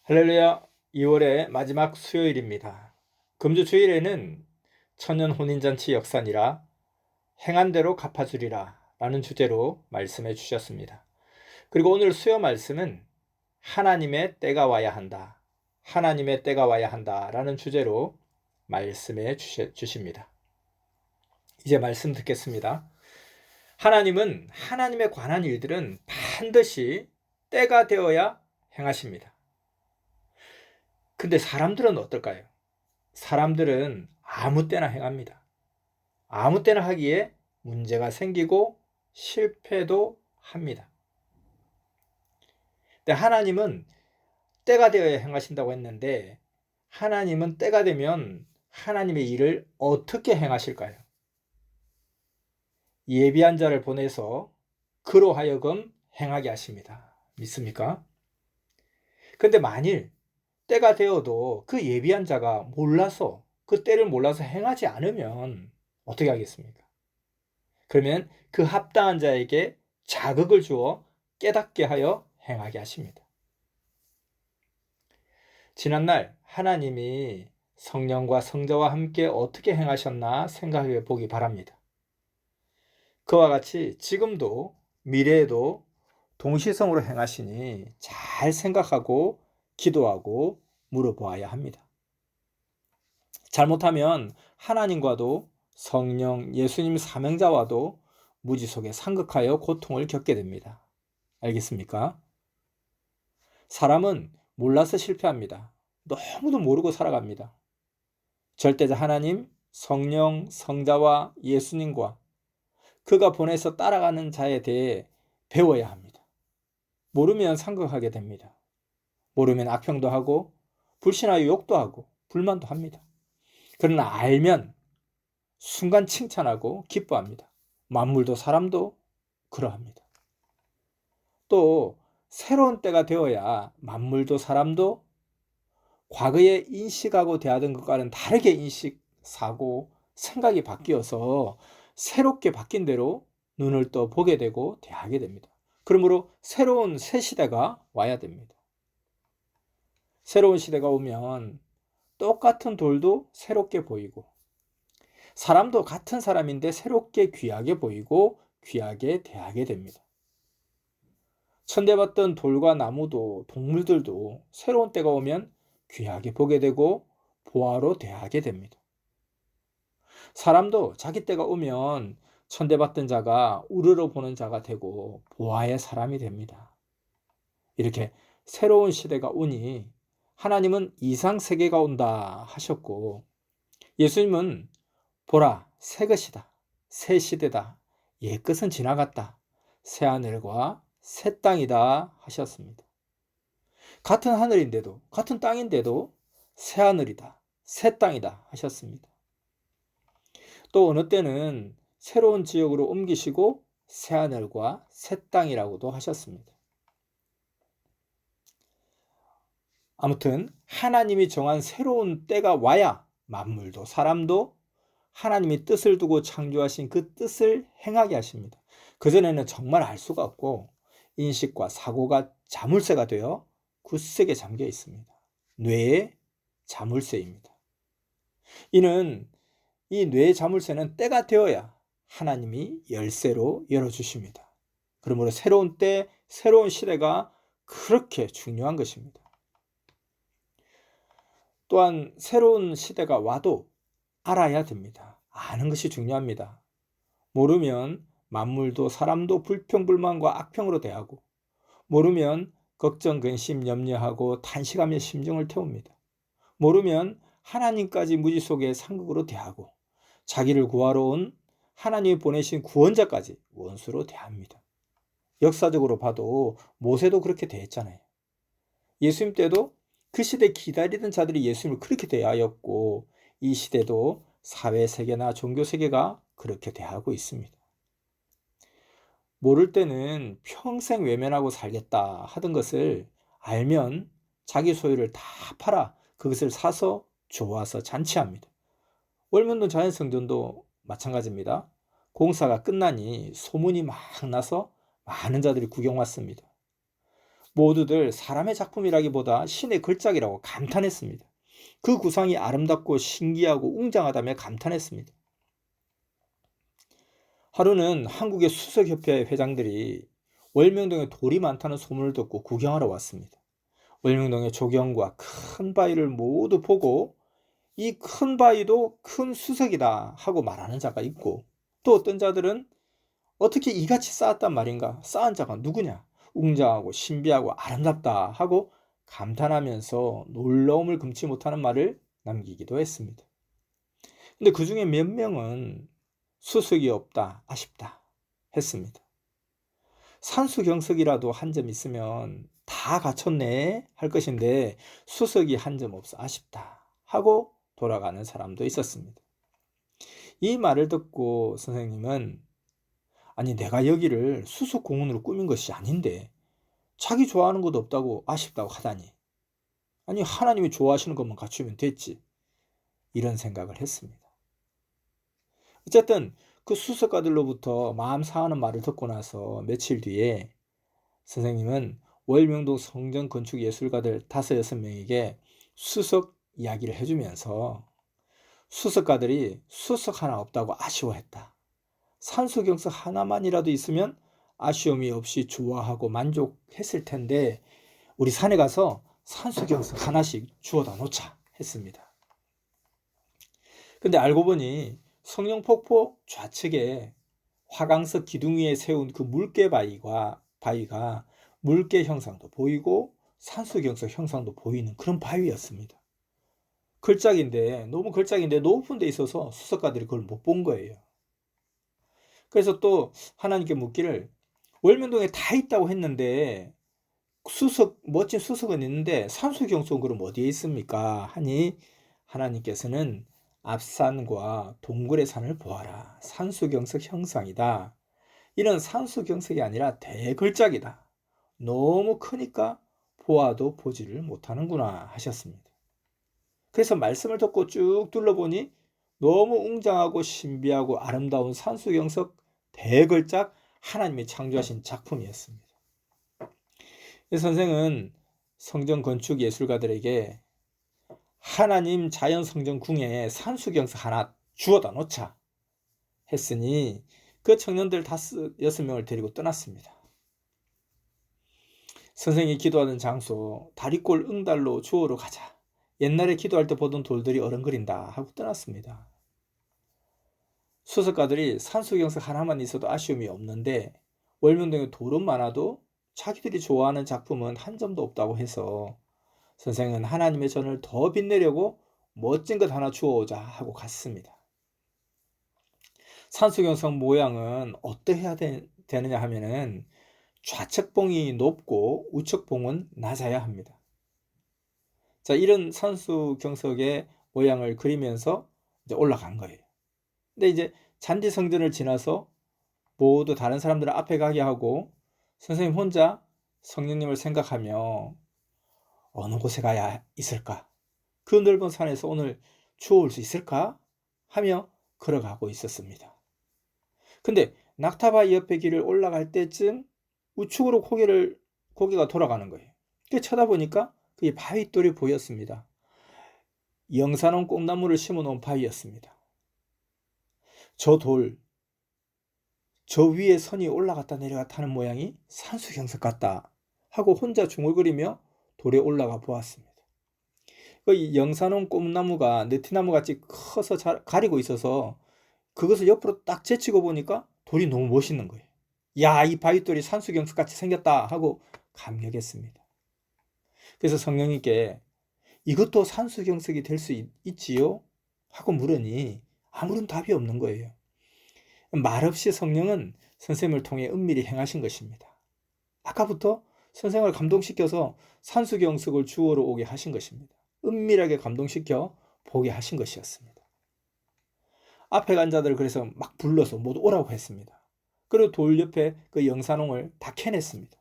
할렐루야. 2월의 마지막 수요일입니다. 금주 주일에는 천년 혼인잔치 역사니라 행한 대로 갚아주리라 라는 주제로 말씀해 주셨습니다. 그리고 오늘 수요 말씀은 하나님의 때가 와야 한다. 하나님의 때가 와야 한다 라는 주제로 말씀해 주십니다. 이제 말씀 듣겠습니다. 하나님은 하나님에 관한 일들은 반드시 때가 되어야 행하십니다. 근데 사람들은 어떨까요? 사람들은 아무 때나 행합니다. 아무 때나 하기에 문제가 생기고 실패도 합니다. 근데 하나님은 때가 되어야 행하신다고 했는데 하나님은 때가 되면 하나님의 일을 어떻게 행하실까요? 예비한 자를 보내서 그로 하여금 행하게 하십니다. 믿습니까? 근데 만일 때가 되어도 그 예비한 자가 몰라서 그 때를 몰라서 행하지 않으면 어떻게 하겠습니까? 그러면 그 합당한 자에게 자극을 주어 깨닫게 하여 행하게 하십니다. 지난날 하나님이 성령과 성자와 함께 어떻게 행하셨나 생각해 보기 바랍니다. 그와 같이 지금도 미래에도 동시성으로 행하시니 잘 생각하고 기도하고 물어보아야 합니다. 잘못하면 하나님과도 성령, 예수님 사명자와도 무지속에 상극하여 고통을 겪게 됩니다. 알겠습니까? 사람은 몰라서 실패합니다. 너무도 모르고 살아갑니다. 절대자 하나님, 성령, 성자와 예수님과 그가 보내서 따라가는 자에 대해 배워야 합니다. 모르면 상극하게 됩니다. 모르면 악평도 하고 불신하여 욕도 하고 불만도 합니다. 그러나 알면 순간 칭찬하고 기뻐합니다. 만물도 사람도 그러합니다. 또 새로운 때가 되어야 만물도 사람도 과거에 인식하고 대하던 것과는 다르게 인식하고 생각이 바뀌어서 새롭게 바뀐 대로 눈을 떠 보게 되고 대하게 됩니다. 그러므로 새로운 새 시대가 와야 됩니다. 새로운 시대가 오면 똑같은 돌도 새롭게 보이고 사람도 같은 사람인데 새롭게 귀하게 보이고 귀하게 대하게 됩니다. 천대받던 돌과 나무도 동물들도 새로운 때가 오면 귀하게 보게 되고 보화로 대하게 됩니다. 사람도 자기 때가 오면 천대받던 자가 우러러 보는 자가 되고 보화의 사람이 됩니다. 이렇게 새로운 시대가 오니 하나님은 이상 세계가 온다 하셨고 예수님은 보라 새 것이다 새 시대다 옛 것은 지나갔다 새 하늘과 새 땅이다 하셨습니다. 같은 하늘인데도 같은 땅인데도 새 하늘이다 새 땅이다 하셨습니다. 또 어느 때는 새로운 지역으로 옮기시고 새 하늘과 새 땅이라고도 하셨습니다. 아무튼 하나님이 정한 새로운 때가 와야 만물도 사람도 하나님이 뜻을 두고 창조하신 그 뜻을 행하게 하십니다. 그전에는 정말 알 수가 없고 인식과 사고가 자물쇠가 되어 굳세게 잠겨 있습니다. 뇌의 자물쇠입니다. 이는 이 뇌의 자물쇠는 때가 되어야 하나님이 열쇠로 열어주십니다. 그러므로 새로운 때, 새로운 시대가 그렇게 중요한 것입니다. 또한 새로운 시대가 와도 알아야 됩니다. 아는 것이 중요합니다. 모르면 만물도 사람도 불평불만과 악평으로 대하고 모르면 걱정, 근심, 염려하고 탄식하며 심정을 태웁니다. 모르면 하나님까지 무지 속에 상극으로 대하고 자기를 구하러 온 하나님이 보내신 구원자까지 원수로 대합니다. 역사적으로 봐도 모세도 그렇게 대했잖아요. 예수님 때도 그 시대 기다리던 자들이 예수님을 그렇게 대하였고 이 시대도 사회 세계나 종교 세계가 그렇게 대하고 있습니다. 모를 때는 평생 외면하고 살겠다 하던 것을 알면 자기 소유를 다 팔아 그것을 사서 좋아서 잔치합니다. 월면동 자연성전도 마찬가지입니다. 공사가 끝나니 소문이 막 나서 많은 자들이 구경 왔습니다. 모두들 사람의 작품이라기보다 신의 글작이라고 감탄했습니다. 그 구상이 아름답고 신기하고 웅장하다며 감탄했습니다. 하루는 한국의 수석협회 회장들이 월명동에 돌이 많다는 소문을 듣고 구경하러 왔습니다. 월명동의 조경과 큰 바위를 모두 보고 이 큰 바위도 큰 수석이다 하고 말하는 자가 있고, 또 어떤 자들은 어떻게 이같이 쌓았단 말인가, 쌓은 자가 누구냐, 웅장하고 신비하고 아름답다 하고 감탄하면서 놀라움을 금치 못하는 말을 남기기도 했습니다. 근데 그 중에 몇 명은 수석이 없다, 아쉽다 했습니다. 산수경석이라도 한 점 있으면 다 갖췄네 할 것인데 수석이 한 점 없어 아쉽다 하고 돌아가는 사람도 있었습니다. 이 말을 듣고 선생님은, 아니 내가 여기를 수석공원으로 꾸민 것이 아닌데 자기 좋아하는 것도 없다고 아쉽다고 하다니, 아니 하나님이 좋아하시는 것만 갖추면 됐지, 이런 생각을 했습니다. 어쨌든 그 수석가들로부터 마음 상하는 말을 듣고 나서 며칠 뒤에 선생님은 월명동 성전 건축 예술가들 5-6명에게 수석 이야기를 해주면서 수석가들이 수석 하나 없다고 아쉬워했다. 산수경석 하나만이라도 있으면 아쉬움이 없이 좋아하고 만족했을 텐데 우리 산에 가서 산수경석 하나씩 주워다 놓자 했습니다. 근데 알고 보니 성령폭포 좌측에 화강석 기둥 위에 세운 그 물개 바위가 물개 형상도 보이고 산수경석 형상도 보이는 그런 바위였습니다. 너무 걸작인데 높은 데 있어서 수석가들이 그걸 못 본 거예요. 그래서 또 하나님께 묻기를, 월면동에 다 있다고 했는데 멋진 수석은 있는데 산수경석은 그럼 어디에 있습니까? 하니 하나님께서는 앞산과 동굴의 산을 보아라. 산수경석 형상이다. 이런 산수경석이 아니라 대걸작이다. 너무 크니까 보아도 보지를 못하는구나 하셨습니다. 그래서 말씀을 듣고 쭉 둘러보니 너무 웅장하고 신비하고 아름다운 산수경석 대걸작 하나님이 창조하신 작품이었습니다. 선생은 성전 건축 예술가들에게 하나님 자연성전 궁에 산수경석 하나 주워다 놓자 했으니 그 청년들 5-6명을 데리고 떠났습니다. 선생이 기도하던 장소 다리골 응달로 주워로 가자. 옛날에 기도할 때 보던 돌들이 어른거린다 하고 떠났습니다. 수석가들이 산수경석 하나만 있어도 아쉬움이 없는데 월명동에 돌은 많아도 자기들이 좋아하는 작품은 한 점도 없다고 해서 선생은 하나님의 전을 더 빛내려고 멋진 것 하나 주워오자 하고 갔습니다. 산수경석 모양은 어떠해야 되느냐 하면은 좌측봉이 높고 우측봉은 낮아야 합니다. 자, 이런 산수경석의 모양을 그리면서 이제 올라간 거예요. 근데 이제 잔디 성전을 지나서 모두 다른 사람들을 앞에 가게 하고 선생님 혼자 성령님을 생각하며 어느 곳에 가야 있을까? 그 넓은 산에서 오늘 주워올 수 있을까? 하며 걸어가고 있었습니다. 근데 낙타바위 옆에 길을 올라갈 때쯤 우측으로 고개가 돌아가는 거예요. 쳐다보니까 그게 바위돌이 보였습니다. 영산원 꽃나무를 심어놓은 바위였습니다. 저 위에 선이 올라갔다 내려갔다 하는 모양이 산수경석 같다 하고 혼자 중얼거리며 돌에 올라가 보았습니다. 그 영산원 꽃나무가 느티나무같이 커서 가리고 있어서 그것을 옆으로 딱 제치고 보니까 돌이 너무 멋있는 거예요. 야, 이 바위돌이 산수경석같이 생겼다 하고 감격했습니다. 그래서 성령님께 이것도 산수경석이 될 수 있지요? 하고 물으니 아무런 답이 없는 거예요. 말없이 성령은 선생님을 통해 은밀히 행하신 것입니다. 아까부터 선생을 감동시켜서 산수경석을 주워로 오게 하신 것입니다. 은밀하게 감동시켜 보게 하신 것이었습니다. 앞에 간 자들 그래서 막 불러서 모두 오라고 했습니다. 그리고 돌 옆에 그 영산홍을 다 캐냈습니다.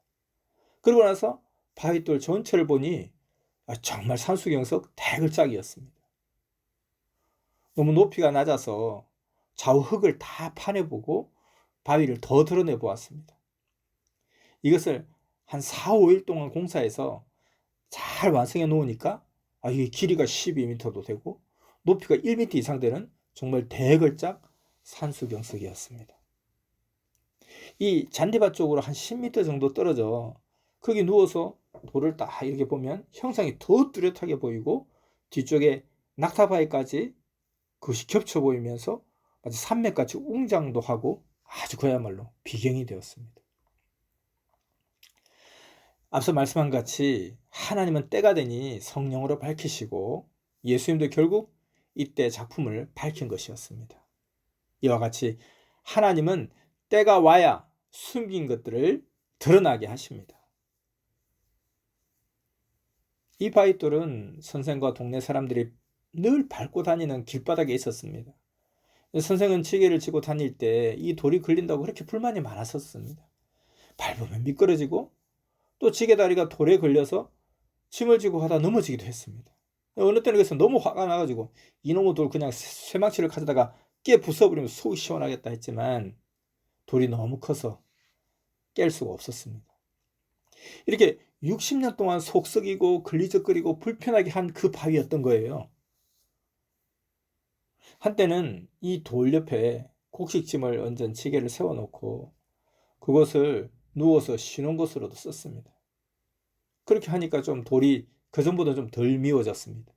그러고 나서 바위돌 전체를 보니 정말 산수경석 대걸작이었습니다. 너무 높이가 낮아서 좌우 흙을 다 파내보고 바위를 더 드러내 보았습니다. 이것을 한 4, 5일 동안 공사해서 잘 완성해 놓으니까 이게 길이가 12m도 되고 높이가 1m 이상 되는 정말 대걸작 산수경석이었습니다. 이 잔디밭 쪽으로 한 10m 정도 떨어져 거기 누워서 돌을 딱 이렇게 보면 형상이 더 뚜렷하게 보이고 뒤쪽에 낙타바위까지 그것이 겹쳐 보이면서 마치 산맥같이 웅장도 하고 아주 그야말로 비경이 되었습니다. 앞서 말씀한 같이 하나님은 때가 되니 성령으로 밝히시고 예수님도 결국 이때 작품을 밝힌 것이었습니다. 이와 같이 하나님은 때가 와야 숨긴 것들을 드러나게 하십니다. 이 바위돌은 선생과 동네 사람들이 늘 밟고 다니는 길바닥에 있었습니다. 선생은 지게를 지고 다닐 때 이 돌이 걸린다고 그렇게 불만이 많았었습니다. 밟으면 미끄러지고 또 지게다리가 돌에 걸려서 짐을 지고 하다 넘어지기도 했습니다. 어느 때는 그래서 너무 화가 나가지고 이놈의 돌 그냥 쇠망치를 가져다가 깨 부숴버리면 속이 시원하겠다 했지만 돌이 너무 커서 깰 수가 없었습니다. 이렇게 60년 동안 속 썩이고 걸리적거리고 불편하게 한 그 바위였던 거예요. 한때는 이 돌 옆에 곡식짐을 얹은 지게를 세워놓고 그것을 누워서 쉬는 곳으로도 썼습니다. 그렇게 하니까 좀 돌이 그전보다 좀 덜 미워졌습니다.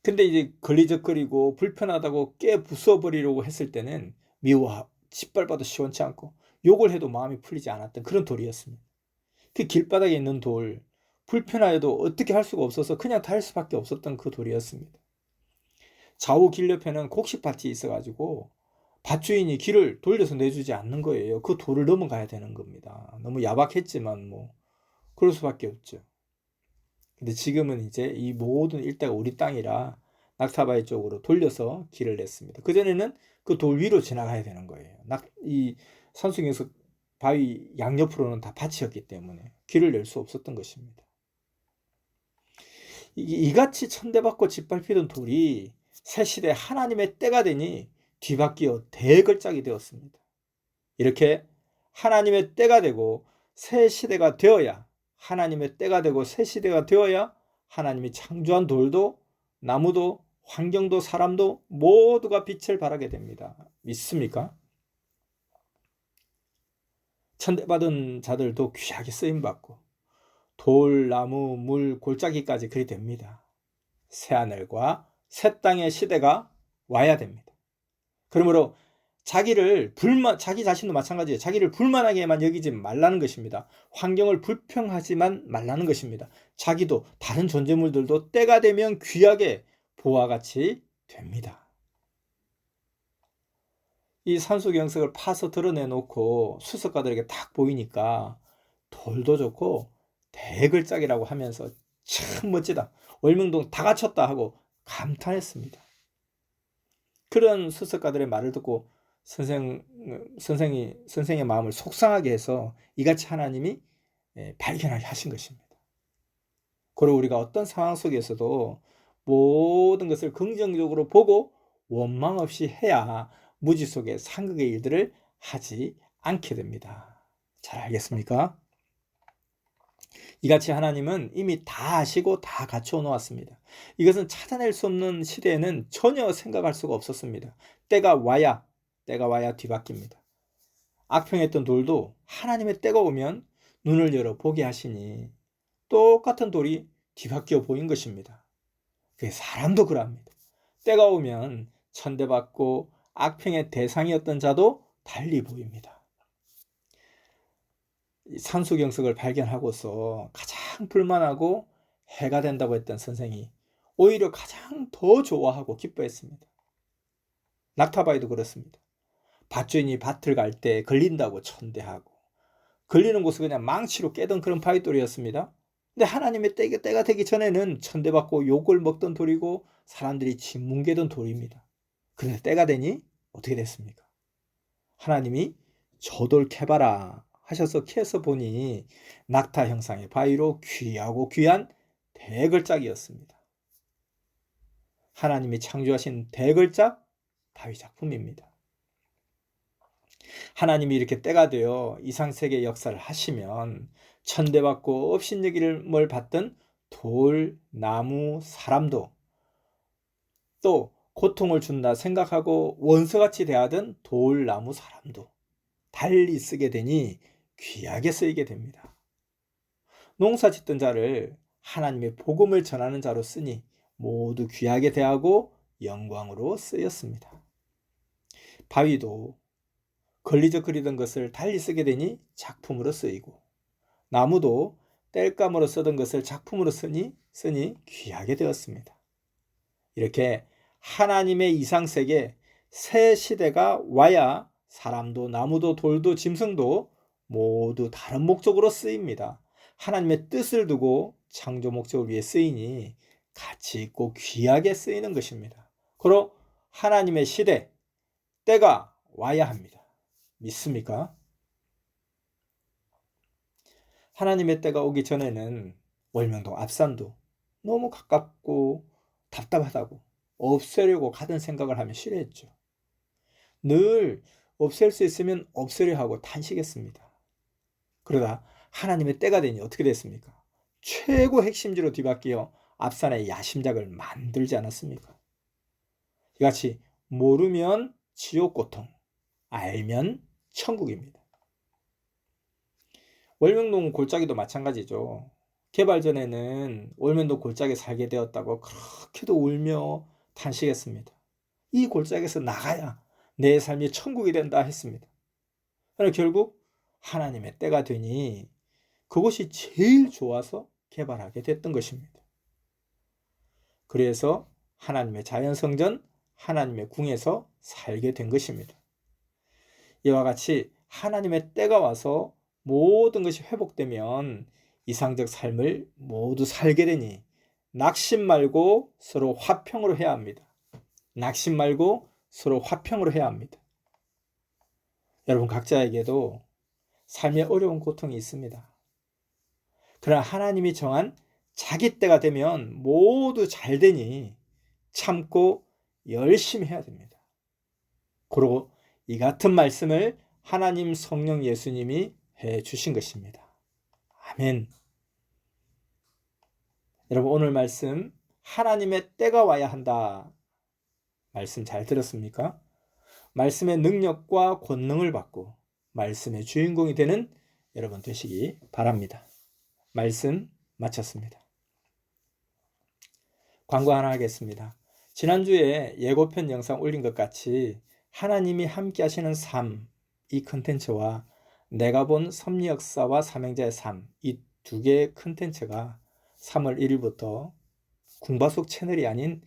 근데 이제 걸리적거리고 불편하다고 깨 부숴버리려고 했을 때는 미워 짓밟아도 시원치 않고 욕을 해도 마음이 풀리지 않았던 그런 돌이었습니다. 그 길바닥에 있는 돌, 불편하여도 어떻게 할 수가 없어서 그냥 달 수밖에 없었던 그 돌이었습니다. 좌우 길 옆에는 곡식밭이 있어가지고 밭주인이 길을 돌려서 내주지 않는 거예요. 그 돌을 넘어가야 되는 겁니다. 너무 야박했지만 그럴 수밖에 없죠. 근데 지금은 이제 이 모든 일대가 우리 땅이라 낙타바위 쪽으로 돌려서 길을 냈습니다. 그전에는 그 돌 위로 지나가야 되는 거예요. 이 산수경석 바위 양옆으로는 다 밭이었기 때문에 길을 낼 수 없었던 것입니다. 이같이 천대받고 짓밟히던 돌이 새시대 하나님의 때가 되니 뒤바뀌어 대걸작이 되었습니다. 이렇게 하나님의 때가 되고 새 시대가 되어야 하나님의 때가 되고 새 시대가 되어야 하나님이 창조한 돌도 나무도 환경도 사람도 모두가 빛을 발하게 됩니다. 믿습니까? 천대받은 자들도 귀하게 쓰임받고 돌, 나무, 물, 골짜기까지 그리 됩니다. 새하늘과 새 땅의 시대가 와야 됩니다. 그러므로 자기 자신도 마찬가지예요. 자기를 불만하게만 여기지 말라는 것입니다. 환경을 불평하지만 말라는 것입니다. 자기도 다른 존재물들도 때가 되면 귀하게 보와 같이 됩니다. 이 산수경석을 파서 드러내놓고 수석가들에게 딱 보이니까 돌도 좋고 대걸작이라고 하면서 참 멋지다. 월명동 다 갖췄다 하고 감탄했습니다. 그런 수석가들의 말을 듣고 선생의 마음을 속상하게 해서 이같이 하나님이 발견하게 하신 것입니다. 그리고 우리가 어떤 상황 속에서도 모든 것을 긍정적으로 보고 원망 없이 해야 무지 속에 상극의 일들을 하지 않게 됩니다. 잘 알겠습니까? 이같이 하나님은 이미 다 아시고 다 갖추어 놓았습니다. 이것은 찾아낼 수 없는 시대에는 전혀 생각할 수가 없었습니다. 때가 와야 뒤바뀝니다. 악평했던 돌도 하나님의 때가 오면 눈을 열어 보게 하시니 똑같은 돌이 뒤바뀌어 보인 것입니다. 사람도 그럽니다. 때가 오면 천대받고 악평의 대상이었던 자도 달리 보입니다. 산수경석을 발견하고서 가장 불만하고 해가 된다고 했던 선생이 오히려 가장 더 좋아하고 기뻐했습니다. 낙타바위도 그렇습니다. 밭주인이 밭을 갈 때 걸린다고 천대하고 걸리는 곳을 그냥 망치로 깨던 그런 바위돌이었습니다. 근데 하나님의 때가 되기 전에는 천대받고 욕을 먹던 돌이고 사람들이 짓뭉개던 돌입니다. 그런데 때가 되니 어떻게 됐습니까? 하나님이 저 돌 캐봐라 하셔서 캐서 보니 낙타 형상의 바위로 귀하고 귀한 대걸작이었습니다. 하나님이 창조하신 대걸작 바위 작품입니다. 하나님이 이렇게 때가 되어 이상세계 역사를 하시면 천대받고 업신여김을 받던 돌, 나무, 사람도, 또 고통을 준다 생각하고 원수같이 대하던 돌, 나무, 사람도 달리 쓰게 되니 귀하게 쓰이게 됩니다. 농사 짓던 자를 하나님의 복음을 전하는 자로 쓰니 모두 귀하게 대하고 영광으로 쓰였습니다. 바위도 걸리적거리던 것을 달리 쓰게 되니 작품으로 쓰이고, 나무도 땔감으로 쓰던 것을 작품으로 쓰니 귀하게 되었습니다. 이렇게 하나님의 이상세계 새 시대가 와야 사람도 나무도 돌도 짐승도 모두 다른 목적으로 쓰입니다. 하나님의 뜻을 두고 창조 목적을 위해 쓰이니 가치 있고 귀하게 쓰이는 것입니다. 그러 하나님의 시대, 때가 와야 합니다. 믿습니까? 하나님의 때가 오기 전에는 월명동 앞산도 너무 가깝고 답답하다고 없애려고 가던 생각을 하면 싫어했죠. 늘 없앨 수 있으면 없애려 하고 탄식했습니다. 그러다 하나님의 때가 되니 어떻게 됐습니까? 최고 핵심지로 뒤바뀌어 앞산의 야심작을 만들지 않았습니까? 이같이 모르면 지옥 고통, 알면 천국입니다. 월명동 골짜기도 마찬가지죠. 개발 전에는 월명동 골짜기에 살게 되었다고 그렇게도 울며 탄식했습니다. 이 골짜기에서 나가야 내 삶이 천국이 된다 했습니다. 그러나 결국 하나님의 때가 되니 그것이 제일 좋아서 개발하게 됐던 것입니다. 그래서 하나님의 자연성전, 하나님의 궁에서 살게 된 것입니다. 이와 같이 하나님의 때가 와서 모든 것이 회복되면 이상적 삶을 모두 살게 되니 낙심 말고 서로 화평으로 해야 합니다. 낙심 말고 서로 화평으로 해야 합니다. 여러분 각자에게도 삶의 어려운 고통이 있습니다. 그러나 하나님이 정한 자기 때가 되면 모두 잘 되니 참고 열심히 해야 됩니다. 그리고 이 같은 말씀을 하나님 성령 예수님이 해 주신 것입니다. 아멘. 여러분 오늘 말씀 하나님의 때가 와야 한다. 말씀 잘 들었습니까? 말씀의 능력과 권능을 받고 말씀의 주인공이 되는 여러분 되시기 바랍니다. 말씀 마쳤습니다. 광고 하나 하겠습니다. 지난주에 예고편 영상 올린 것 같이 하나님이 함께 하시는 삶, 이 컨텐츠와 내가 본 섭리 역사와 삼형제의 삶, 이 두 개의 컨텐츠가 3월 1일부터 궁바속 채널이 아닌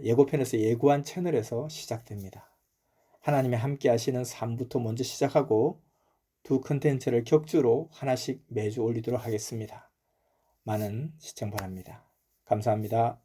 예고편에서 예고한 채널에서 시작됩니다. 하나님이 함께 하시는 삶부터 먼저 시작하고 두 컨텐츠를 격주로 하나씩 매주 올리도록 하겠습니다. 많은 시청 바랍니다. 감사합니다.